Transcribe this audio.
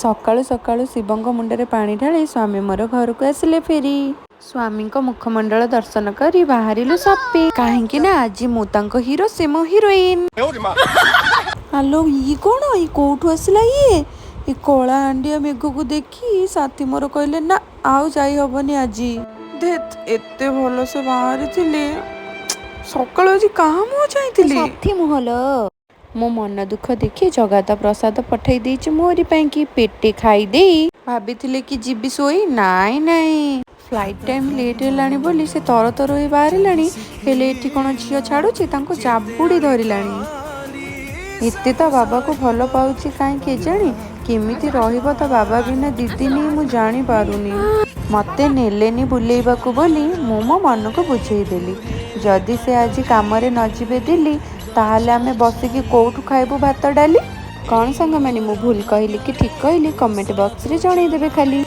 ସକାଳୁ ସକାଳୁ ଶିବଙ୍କ ମୁଣ୍ଡରେ ପାଣି ଢାଳି ସ୍ୱାମୀ ମୋର ଘରକୁ ଆସିଲେ ଫେରି। ସ୍ୱାମୀଙ୍କ ମୁଖମଣ୍ଡଳ ଦର୍ଶନ କରି ବାହାରିଲୁ ସପିଂ। କାହିଁକି ନା ଆଜି ମୁଁ ତାଙ୍କ ହିରୋ, ସେ ମୋ ହିରୋଇନ। ଆଲୋ ଇଏ କ'ଣ? ଇଏ କୋଉଠୁ ଆସିଲା? ଏ କଳା ହାଣ୍ଡିଆ ମେଘକୁ ଦେଖି ସାଥୀ ମୋର କହିଲେ ନା ଆଉ ଯାଇ ହବନି ଆଜି। ଧେତ୍, ଏତେ ଭଲସେ ବାହାରିଥିଲି, ସକାଳୁ ଆଜି କାହା ମୁହଁ ଚାହିଁଥିଲି? ସାଥୀ ମୁହଁଲ। ମୋ ମନ ଦୁଃଖ ଦେଖି ଜଗାତ ପ୍ରସାଦ ପଠେଇ ଦେଇଛି ମୋରି ପାଇଁକି। ପେଟେ ଖାଇଦେଇ ଭାବିଥିଲେ କି ଯିବି ଶୋଇ। ନାଇଁ, ଫ୍ଲାଇଟ୍ ଟାଇମ୍ ଲେଟ୍ ହେଲାଣି ବୋଲି ସେ ତରତର ହୋଇ ବାହାରିଲାଣି। ହେଲେ ଏଠି କ'ଣ ଝିଅ ଛାଡ଼ୁଛି, ତାଙ୍କୁ ଜାବୁଡ଼ି ଧରିଲାଣି। ଏତେ ତା ବାବାକୁ ଭଲ ପାଉଛି କାହିଁ କେଜାଣି। କେମିତି ରହିବ ତା ବାବା ବିନା ଦିଦିନି ମୁଁ ଜାଣିପାରୁନି। ମୋତେ ନେଲେନି ବୁଲେଇବାକୁ ବୋଲି ମୁଁ ମୋ ମନକୁ ବୁଝେଇଦେଲି, ଯଦି ସେ ଆଜି କାମରେ ନ ଯିବେ ଦିଲ୍ଲୀ, ତାହେଲେ ଆମେ ବସିକି କୋଉଠୁ ଖାଇବୁ ଭାତ ଡାଲି। କ'ଣ ସାଙ୍ଗମାନେ, ମୁଁ ଭୁଲ କହିଲି କି ଠିକ୍ କହିଲି? କମେଣ୍ଟ ବକ୍ସରେ ଜଣେଇଦେବେ ଖାଲି।